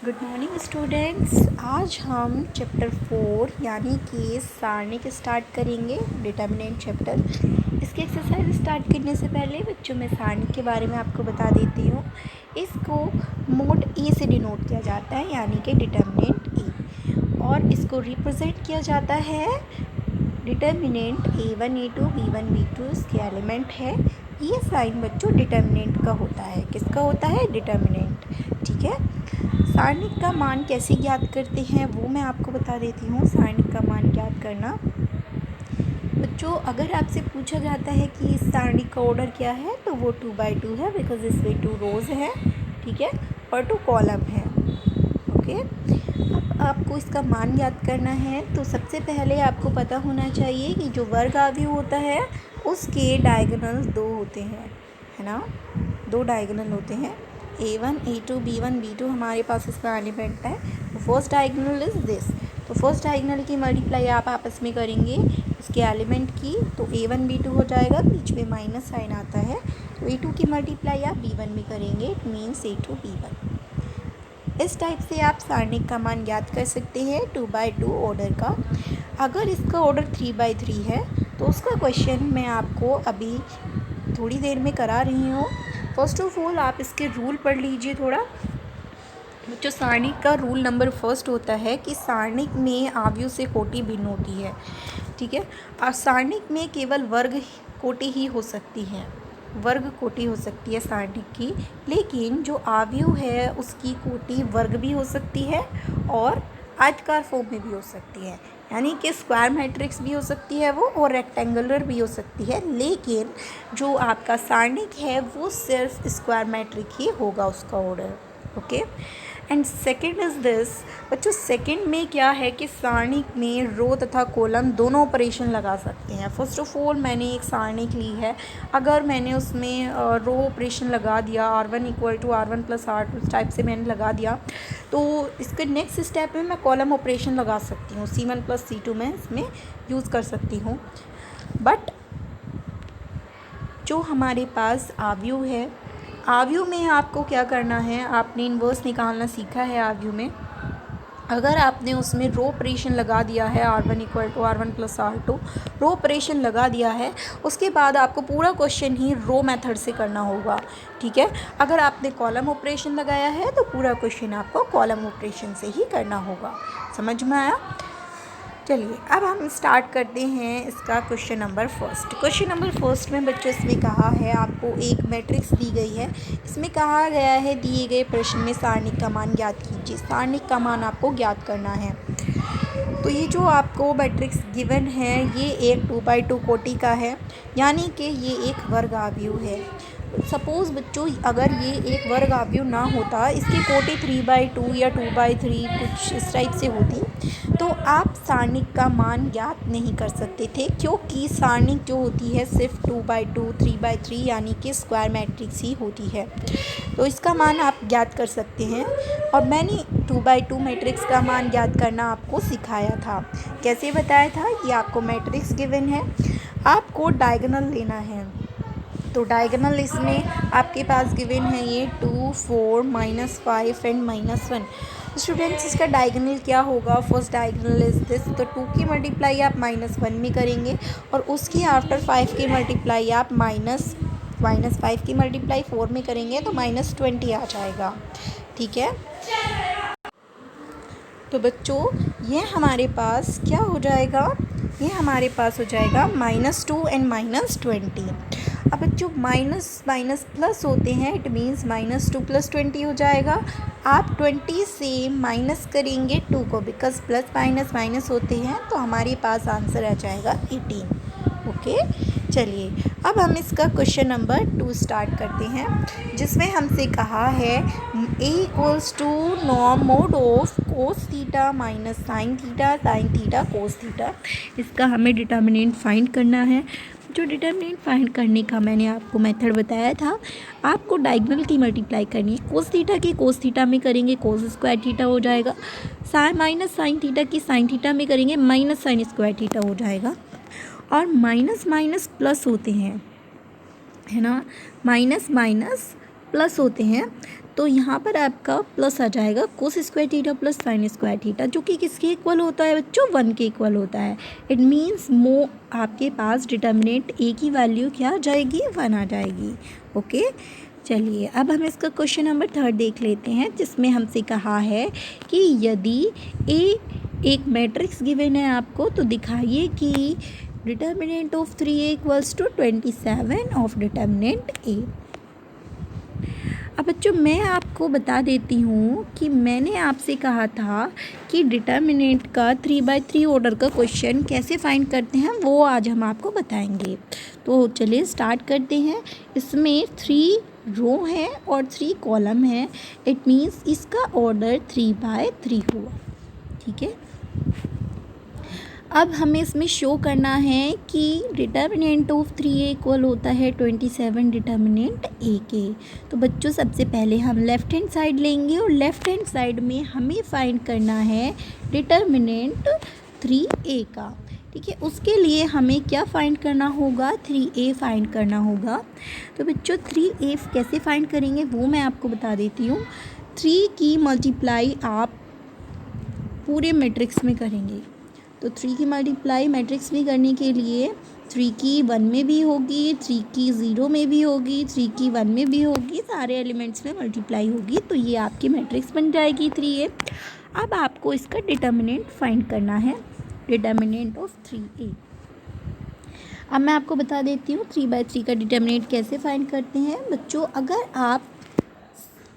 Good morning students. आज हम chapter 4 यानी कि सारणिक स्टार्ट करेंगे, डिटर्मिनेंट चैप्टर। इसकी एक्सरसाइज स्टार्ट करने से पहले बच्चों में सारणिक के बारे में आपको बता देती हूँ। इसको मोड ए से डिनोट किया जाता है यानी कि डिटर्मिनेंट ए, और इसको रिप्रेजेंट किया जाता है determinant A1 A2 B1 B2 इसके एलिमेंट है। ये साइन बच्चों डिटर्मिनेंट का होता है। किसका होता है? डिटर्मिनेंट। ठीक है। सारणिक का मान कैसे ज्ञात करते हैं वो मैं आपको बता देती हूँ। सारणिक का मान ज्ञात करना बच्चों, अगर आपसे पूछा जाता है कि इस सारणिक का ऑर्डर क्या है तो वो 2x2 है, बिकॉज इसमें 2 रोज है, ठीक है, और 2 कॉलम है। ओके। अब आपको इसका मान ज्ञात करना है तो सबसे पहले आपको पता होना चाहिए कि जो वर्ग अवयव होता है उसके डायगोनल 2 होते हैं, है ना। 2 डायगोनल होते हैं। A1 A2 B1 B2 हमारे पास इसका एलिमेंट है। तो फर्स्ट डायगोनल इज दिस। तो फर्स्ट डायगोनल की मल्टीप्लाई आप आपस में करेंगे इसके एलिमेंट की, तो A1 B2 हो जाएगा, बीच में माइनस साइन आता है। तो A2 की मल्टीप्लाई आप B1 में करेंगे, इट मीन्स A2 B1। इस टाइप से आप सारणिक का मान ज्ञात कर सकते हैं 2x2 ऑर्डर का। अगर इसका ऑर्डर 3x3 है तो उसका क्वेश्चन मैं आपको अभी थोड़ी देर में करा रही हूँ। फर्स्ट ऑफ ऑल आप इसके रूल पढ़ लीजिए थोड़ा। जो सारणिक का रूल नंबर फर्स्ट होता है कि सारणिक में अवयव से कोटि भिन्न होती है, ठीक है। और सारणिक में केवल वर्ग कोटि ही हो सकती है, वर्ग कोटि हो सकती है सारणिक की, लेकिन जो अवयव है उसकी कोटि वर्ग भी हो सकती है और आयताकार फॉर्म में भी हो सकती है, यानी कि स्क्वायर मैट्रिक्स भी हो सकती है वो, और रेक्टेंगुलर भी हो सकती है। लेकिन जो आपका सारणिक है वो सिर्फ स्क्वायर मैट्रिक ही होगा उसका order. Okay. And second is this बच्चों, सेकेंड में क्या है कि सारणिक में रो तथा कॉलम दोनों ऑपरेशन लगा सकते हैं। फर्स्ट ऑफ ऑल मैंने एक सारणिक ली है, अगर मैंने उसमें रो ऑपरेशन लगा दिया R1 = R1 + R2 इस टाइप से मैंने लगा दिया, तो इसके नेक्स्ट स्टेप में मैं कॉलम ऑपरेशन लगा सकती हूँ, C1 + C2 में इसमें यूज़ कर सकती हूँ। बट जो हमारे पास अवयव है, अवयव में आपको क्या करना है, आपने इन्वर्स निकालना सीखा है अवयव में। अगर आपने उसमें रो ऑपरेशन लगा दिया है R1 = R1 + R2, row operation लगा दिया है, उसके बाद आपको पूरा क्वेश्चन ही रो मेथड से करना होगा, ठीक है। अगर आपने कॉलम ऑपरेशन लगाया है तो पूरा क्वेश्चन आपको कॉलम ऑपरेशन से ही करना होगा। समझ में आया? चलिए अब हम स्टार्ट करते हैं इसका question number first. Question number first में बच्चों इसमें कहा है, आपको एक मैट्रिक्स दी गई है, इसमें कहा गया है दिए गए प्रश्न में सारणिक का मान ज्ञात कीजिए। सारणिक का मान आपको ज्ञात करना है। तो ये जो आपको मैट्रिक्स गिवन है ये एक 2x2 कोटि का है, यानी कि ये एक वर्ग अवयव है। सपोज़ बच्चों अगर ये एक वर्ग अवयव ना होता, इसकी कोटि 3x2 या 2x3 कुछ इस टाइप से होती, तो आप सारणिक का मान ज्ञात नहीं कर सकते थे, क्योंकि सारणिक जो होती है सिर्फ 2x2 3x3 यानी कि स्क्वायर मैट्रिक्स ही होती है। तो इसका मान आप ज्ञात कर सकते हैं, और मैंने 2x2 मैट्रिक्स का मान ज्ञात करना आपको सिखाया था। कैसे बताया था कि आपको मैट्रिक्स गिवन है, आपको डायगोनल लेना है। तो डायगोनल इसमें आपके पास गिवन है ये 2 4 -5 एंड -1। स्टूडेंट्स इसका डायगोनल क्या होगा? First diagonal is this. तो 2 की मल्टीप्लाई आप -1 में करेंगे, और उसकी आफ्टर 5 की मल्टीप्लाई आप -5 की मल्टीप्लाई 4 में करेंगे, तो -20 आ जाएगा, ठीक है। तो बच्चों ये हमारे पास क्या हो जाएगा? ये हमारे पास हो जाएगा -2 एंड -20। अब बच्चों माइनस माइनस प्लस होते हैं, इट मीन्स -2 + 20 हो जाएगा। आप 20 से माइनस करेंगे 2 को, बिकॉज प्लस माइनस माइनस होते हैं, तो हमारे पास आंसर आ जाएगा 18। ओके। चलिए अब हम इसका क्वेश्चन नंबर 2 स्टार्ट करते हैं, जिसमें हमसे कहा है A = norm mode of cos θ - sin θ cos θ। इसका हमें डिटर्मिनेंट फाइंड करना है। जो डिटर्मिनेंट फाइंड करने का मैंने आपको मेथड बताया था, आपको डायगोनल की मल्टीप्लाई करनी है। cos θ की cos θ में करेंगे cos² θ हो जाएगा, sin θ की sin θ में करेंगे -sin² θ हो जाएगा। और माइनस माइनस प्लस होते हैं, है ना, माइनस माइनस प्लस होते हैं, तो यहाँ पर आपका प्लस आ जाएगा cos square theta plus sine square theta, जो कि किसके इक्वल होता है बच्चों, 1 के इक्वल होता है। इट मीन्स आपके पास डिटर्मिनेंट ए की वैल्यू क्या आ जाएगी, 1 आ जाएगी। ओके, चलिए अब हम इसका क्वेश्चन नंबर 3 देख लेते हैं, जिसमें हमसे कहा है कि यदि ए एक मैट्रिक्स गिवन है आपको, तो दिखाइए कि determinant of 3a equals to 27 of determinant A. अब बच्चों मैं आपको बता देती हूँ कि मैंने आपसे कहा था कि डिटर्मिनेंट का 3/3 ऑर्डर का क्वेश्चन कैसे फाइंड करते हैं, वो आज हम आपको बताएंगे। तो चलिए स्टार्ट करते हैं। इसमें 3 रो हैं और 3 कॉलम हैं। इट मीन्स इसका ऑर्डर 3/3 हुआ। ठीक है, अब हमें इसमें शो करना है कि डिटर्मिनेंट ऑफ 3a इक्वल होता है 27 डिटर्मिनेंट a के। तो बच्चों सबसे पहले हम लेफ़्ट हैंड साइड लेंगे और लेफ़्ट हैंड साइड में हमें फाइंड करना है डिटर्मिनेंट 3a का। ठीक है, उसके लिए हमें क्या फाइंड करना होगा, 3a फाइंड करना होगा। तो बच्चों 3a कैसे फाइंड करेंगे वो मैं आपको बता देती हूँ। 3 की मल्टीप्लाई आप पूरे मैट्रिक्स में करेंगे। तो 3 की मल्टीप्लाई मैट्रिक्स में करने के लिए 3 की 1 में भी होगी, 3 की 0 में भी होगी, 3 की 1 में भी होगी, सारे एलिमेंट्स में मल्टीप्लाई होगी। तो ये आपकी मैट्रिक्स बन जाएगी 3a। अब आपको इसका डिटर्मिनेंट फाइंड करना है, डिटर्मिनेंट ऑफ 3a। अब मैं आपको बता देती हूँ 3/3 का डिटर्मिनेंट कैसे फाइंड करते हैं। बच्चों अगर आप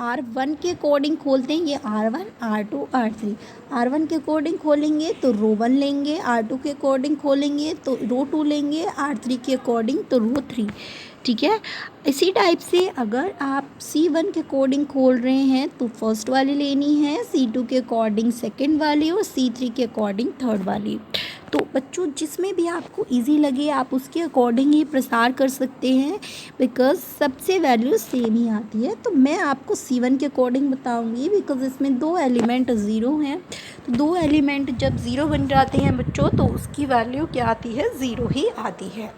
R1 के अकॉर्डिंग खोलते हैं, ये R1, R2, R3, R1 के अकॉर्डिंग खोलेंगे तो रो 1 लेंगे, R2 के अकॉर्डिंग खोलेंगे तो रो 2 लेंगे, R3 के अकॉर्डिंग तो रो 3। ठीक है, इसी टाइप से अगर आप C1 के अकॉर्डिंग खोल रहे हैं तो फर्स्ट वाली लेनी है, C2 के अकॉर्डिंग सेकंड वाली और C3 के अकॉर्डिंग थर्ड वाली। तो बच्चों जिसमें भी आपको इजी लगे आप उसके अकॉर्डिंग ही प्रसार कर सकते हैं, बिकॉज़ सबसे वैल्यू सेम ही आती है। तो मैं आपको C1 के अकॉर्डिंग बताऊंगी, बिकॉज़ इसमें 2 एलिमेंट 0 हैं। तो 2 एलिमेंट जब 0 बन जाते हैं बच्चों तो उसकी वैल्यू क्या आती है, 0 ही आती है।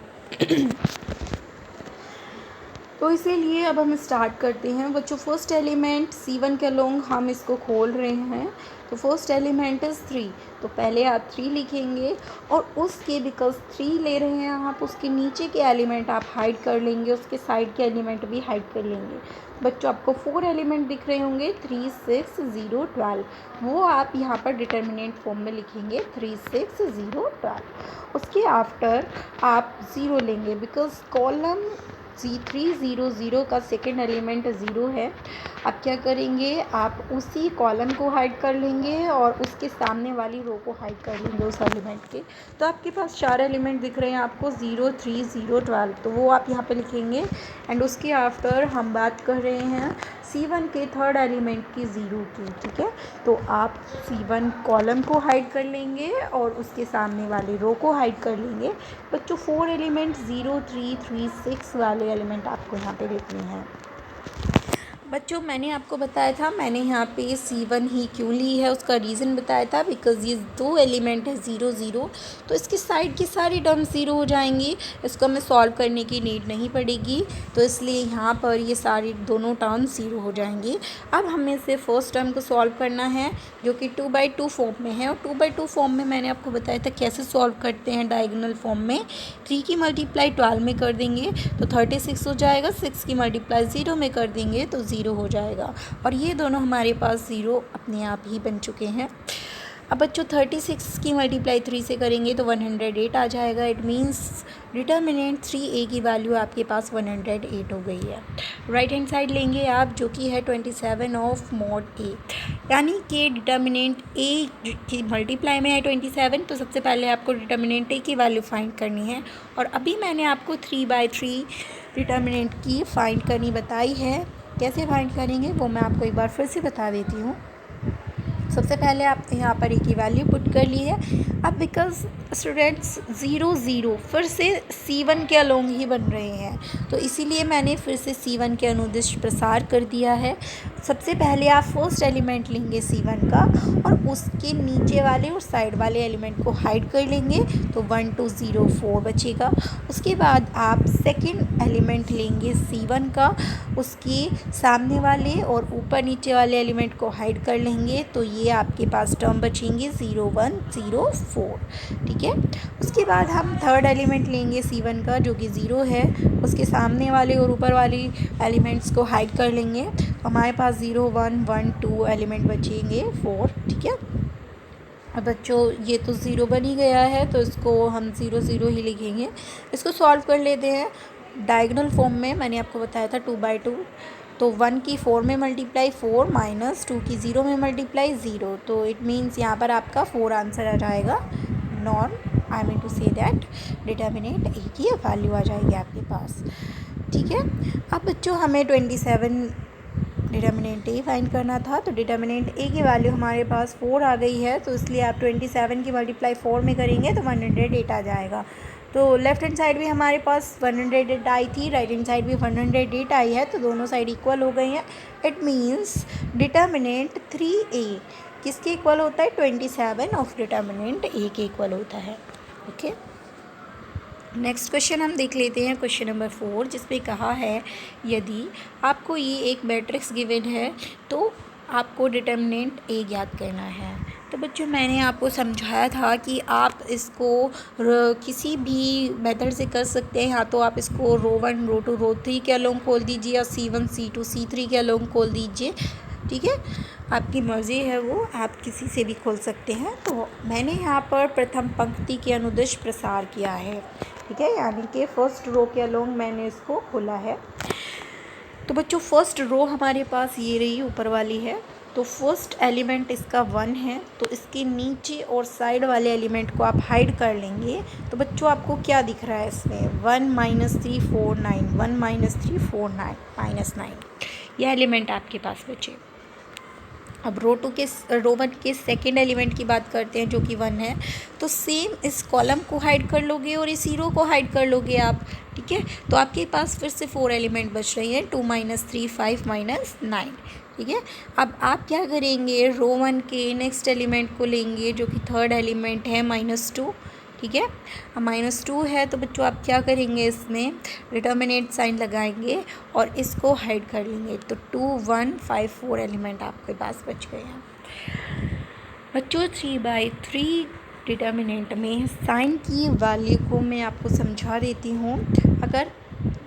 तो इसीलिए अब हम स्टार्ट करते हैं बच्चों। फर्स्ट एलिमेंट C1 के अलोंग हम इसको खोल रहे हैं। तो फर्स्ट एलिमेंट इज़ 3, तो पहले आप 3 लिखेंगे और उसके बिकॉज 3 ले रहे हैं आप, उसके नीचे के एलिमेंट आप हाइड कर लेंगे, उसके साइड के एलिमेंट भी हाइड कर लेंगे। बच्चों आपको 4 एलिमेंट दिख रहे होंगे, 3, 6, 0, 12, वो आप यहाँ पर डिटर्मिनेंट फॉर्म में लिखेंगे 3, 6, 0, 12। उसके आफ्टर आप 0 लेंगे बिकॉज कॉलम C3 0 0 का सेकेंड एलिमेंट 0 है। अब क्या करेंगे, आप उसी कॉलम को हाइड कर लेंगे और उसके सामने वाली रो को हाइड कर लेंगे उस एलिमेंट के। तो आपके पास 4 एलिमेंट दिख रहे हैं आपको, 0, 3, 0, 12, तो वो आप यहाँ पे लिखेंगे। एंड उसके आफ्टर हम बात कर रहे हैं C1 के थर्ड एलिमेंट की 0 की। ठीक है, तो आप C1 कॉलम को हाइड कर लेंगे और उसके सामने वाली रो को हाइड कर लेंगे। बच्चों 4 एलिमेंट 0, 3, 3, 6 वाले एलिमेंट आपको यहाँ पे लिखने हैं। बच्चों मैंने आपको बताया था, मैंने यहाँ पे C1 ही क्यों ली है उसका रीज़न बताया था, बिकॉज़ ये 2 एलिमेंट है 0, 0, तो इसके साइड की सारी टर्म 0 हो जाएंगी, इसको हमें सॉल्व करने की नीड नहीं पड़ेगी। तो इसलिए यहाँ पर ये सारी दोनों टर्म 0 हो जाएंगी। अब हमें से फर्स्ट टर्म को सॉल्व करना है जो कि 2/2 फॉर्म में है, और 2/2 फॉर्म में मैंने आपको बताया था कैसे सॉल्व करते हैं। डायगोनल फॉर्म में 3 की मल्टीप्लाई 12 में कर देंगे तो 36 हो जाएगा, 6 की मल्टीप्लाई 0 में कर देंगे तो 0 हो जाएगा, और ये दोनों हमारे पास 0 अपने आप ही बन चुके हैं। अब बच्चों 36 की मल्टीप्लाई 3 से करेंगे तो 108 आ जाएगा। इट मीन्स डिटर्मिनेंट 3a की वैल्यू आपके पास 108 हो गई है। राइट हैंड साइड लेंगे आप जो कि है 27 ऑफ मॉड a, यानी कि डिटर्मिनेंट a की मल्टीप्लाई में है 27, तो सबसे पहले आपको डिटर्मिनेंट a की वैल्यू फाइंड करनी है। और अभी मैंने आपको 3/3 डिटर्मिनेंट की फाइंड करनी बताई है, कैसे फाइंड करेंगे वो मैं आपको एक बार फिर से बता देती हूँ। सबसे पहले आप यहाँ पर a की वैल्यू पुट कर ली है। अब बिकॉज स्टूडेंट्स 0, 0 फिर से C1 के अलोंग ही बन रहे हैं, तो इसीलिए मैंने फिर से C1 के अनुदिश प्रसार कर दिया है। सबसे पहले आप फर्स्ट एलिमेंट लेंगे C1 का और उसके नीचे वाले और साइड वाले एलिमेंट को हाइड कर लेंगे, तो 1 2 0 4 बचेगा। उसके बाद आप सेकंड एलिमेंट लेंगे C1 का, उसके सामने वाले और ऊपर नीचे वाले एलिमेंट को हाइड कर लेंगे, तो ये आपके पास टर्म बचेंगे 0 1 0 4, ठीक है। उसके बाद हम थर्ड एलिमेंट लेंगे C1 का जो कि 0 है, उसके सामने वाले और ऊपर वाली एलिमेंट्स को हाइड कर लेंगे, हमारे पास 0 1 1 2 एलिमेंट बचेंगे 4, ठीक है। अब बच्चों ये तो 0 बन ही गया है, तो इसको हम 0 0 ही लिखेंगे। इसको सॉल्व कर लेते हैं डायगोनल फॉर्म में। मैंने आपको बताया था 2/2, तो 1 की 4 में मल्टीप्लाई 4 माइनस 2 की 0 में मल्टीप्लाई 0, तो इट मीन्स यहाँ पर आपका 4 आंसर आ जाएगा। No I mean to say that determinant A की वैल्यू आ जाएगी आपके पास, ठीक है। अब बच्चों हमें 27 डिटर्मिनेंट ए फाइंड करना था, तो डिटर्मिनेंट ए की वैल्यू हमारे पास 4 आ गई है, तो इसलिए आप 27 की मल्टीप्लाई 4 में करेंगे तो 108 आ जाएगा। तो लेफ्ट हैंड साइड भी हमारे पास 108 आई थी, राइट हैंड साइड भी 108 आई है, तो दोनों साइड इक्वल हो गई हैं। इट मीन्स डिटर्मिनेंट 3a किसके इक्वल होता है? 27 ऑफ डिटर्मिनेंट ए के इक्वल होता है, ओके। नेक्स्ट क्वेश्चन हम देख लेते हैं, क्वेश्चन नंबर 4, जिसमें कहा है यदि आपको ये एक मैट्रिक्स गिवन है तो आपको डिटर्मिनेंट ए ज्ञात करना है। तो बच्चों मैंने आपको समझाया था कि आप इसको किसी भी मेथड से कर सकते हैं, या तो आप इसको रो 1 रो 2 रो 3 के अलोंग खोल दीजिए या C1 C2 C3 के अलोंग खोल दीजिए, ठीक है, आपकी मर्ज़ी है, वो आप किसी से भी खोल सकते हैं। तो मैंने यहाँ पर प्रथम पंक्ति के अनुदिश प्रसार किया है, ठीक है, यानी कि फर्स्ट रो के अलोंग मैंने इसको खोला है। तो बच्चों फर्स्ट रो हमारे पास ये रही ऊपर वाली है, तो फर्स्ट एलिमेंट इसका 1 है, तो इसके नीचे और साइड वाले एलिमेंट को आप हाइड कर लेंगे। तो बच्चों आपको क्या दिख रहा है इसमें? 1 -3 4 9, 1 -3 4 9 -9, यह एलिमेंट आपके पास बचे। अब रो 1 के सेकेंड एलिमेंट की बात करते हैं जो कि 1 है, तो सेम इस कॉलम को हाइड कर लोगे और इस रो को हाइड कर लोगे आप, ठीक है। तो आपके पास फिर से 4 एलिमेंट बच रही हैं, 2 -3 5 -9, ठीक है। अब आप क्या करेंगे? रो 1 के नेक्स्ट एलिमेंट को लेंगे जो कि थर्ड एलिमेंट है -2, ठीक है। अब -2 है, तो बच्चों आप क्या करेंगे? इसमें डिटर्मिनेंट साइन लगाएंगे और इसको हाइड कर लेंगे, तो 2 1 5 4 एलिमेंट आपके पास बच गए हैं। बच्चों 3/3 डिटर्मिनेंट में साइन की वैल्यू को मैं आपको समझा देती हूँ। अगर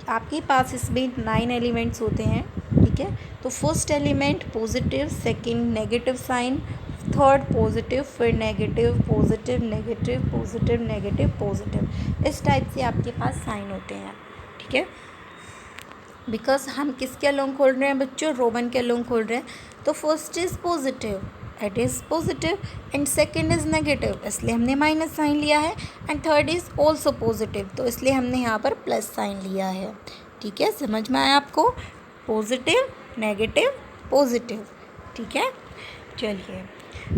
आपके पास इसमें 9 एलिमेंट्स होते हैं, ठीक है, तो first element positive, second negative sign, third positive, फिर negative positive negative positive negative positive, इस टाइप से आपके पास साइन होते हैं, ठीक है। बिकॉज हम किसके अलोंग खोल रहे हैं बच्चों? रो 1 के अलोंग खोल रहे हैं, तो first is positive, it is positive, and second is negative, इसलिए हमने माइनस साइन लिया है, and third is also positive, तो इसलिए हमने यहाँ पर प्लस साइन लिया है, ठीक है। समझ में आया आपको? पॉजिटिव नेगेटिव पॉजिटिव, ठीक है। चलिए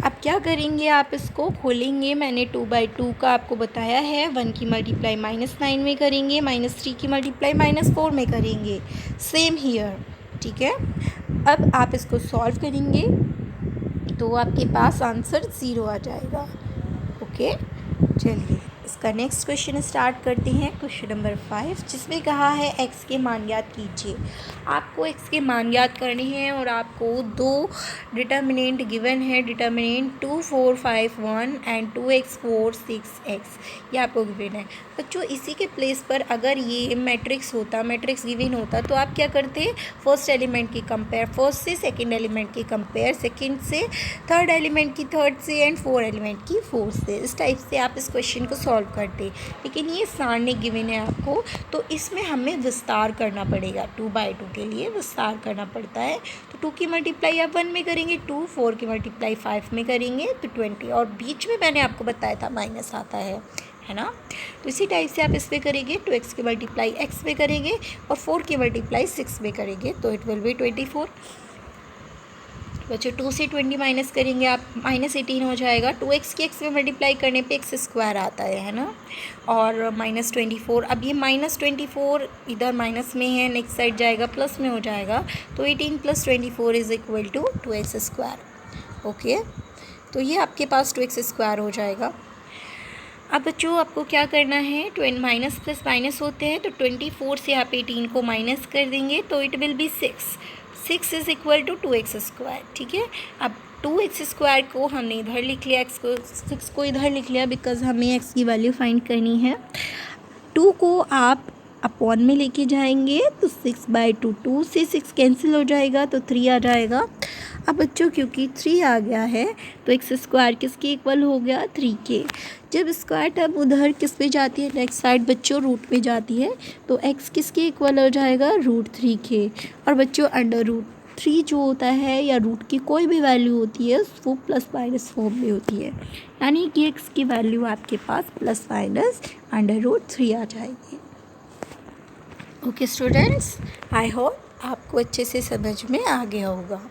अब क्या करेंगे? आप इसको खोलेंगे, मैंने 2/2 का आपको बताया है, 1 की मल्टीप्लाई -9 में करेंगे, -3 की मल्टीप्लाई -4 में करेंगे, सेम हियर, ठीक है। अब आप इसको सॉल्व करेंगे तो आपके पास आंसर 0 आ जाएगा, ओके। चलिए इसका नेक्स्ट क्वेश्चन स्टार्ट करते हैं, क्वेश्चन नंबर 5, जिसमें कहा है x के मान ज्ञात कीजिए। आपको x के मान ज्ञात करने हैं और आपको 2 डिटर्मिनेंट गिवन है, डिटर्मिनेंट 2 4 5 1 एंड 2x 4 6x, ये आपको गिवन है। बच्चों इसी के प्लेस पर अगर ये मैट्रिक्स होता, मैट्रिक्स गिवन होता, तो आप क्या करते? फर्स्ट एलिमेंट की कंपेयर फर्स्ट से, सेकेंड एलिमेंट की कंपेयर सेकेंड से, थर्ड एलिमेंट की थर्ड से, एंड फोर्थ एलिमेंट की फोर्थ से, इस टाइप से आप इस क्वेश्चन को सॉल्व करते। लेकिन ये सारणी गिवन है आपको, तो इसमें हमें विस्तार करना पड़ेगा, 2/2 के लिए विस्तार करना पड़ता है। तो 2 की मल्टीप्लाई आप 1 में करेंगे, 2 4 की मल्टीप्लाई 5 में करेंगे तो 20, और बीच में मैंने आपको बताया था माइनस आता है ना। तो इसी टाइप से आप इस पे करेंगे, 2x की मल्टीप्लाई x में करेंगे और 4 की मल्टीप्लाई 6 में करेंगे, तो इट विल बी 24, बच्चों 2 से 20 माइनस करेंगे आप, -18 हो जाएगा। 2x की x में मल्टीप्लाई करने पे x स्क्वायर आता है ना। और -24, अब ये -24 इधर माइनस में है, नेक्स्ट साइड जाएगा प्लस में हो जाएगा, तो 18 + 24 is equal to 2x square. Okay, तो ये आपके पास 2x स्क्वायर हो जाएगा। अब बच्चों आपको क्या करना है, माइनस प्लस माइनस होते हैं, तो 24 से आप 18 को माइनस कर देंगे तो it will be 6 is equal to 2x square. ठीक है, अब 2x स्क्वायर को हमने इधर लिख लिया, x को 6 को इधर लिख लिया, बिकॉज हमें x की वैल्यू फाइंड करनी है। 2 को आप अपॉन में लेके जाएंगे तो 6/2, 2 से 6 कैंसिल हो जाएगा तो 3 आ जाएगा। अब बच्चों क्योंकि 3 आ गया है तो x स्क्वायर किसके इक्वल हो गया, 3 के। जब स्क्वायर टर्म उधर किस पे जाती है, नेक्स्ट साइड बच्चों रूट पे जाती है, तो x किसके इक्वल हो जाएगा, √3 के। और बच्चों √3 जो होता है या रूट की कोई भी वैल्यू होती है वो प्लस माइनस फॉर्म में होती है, यानी कि x की वैल्यू आपके पास प्लस माइनस √3 आ जाएगी। ओके स्टूडेंट्स, आई होप आपको अच्छे से समझ में आ गया होगा।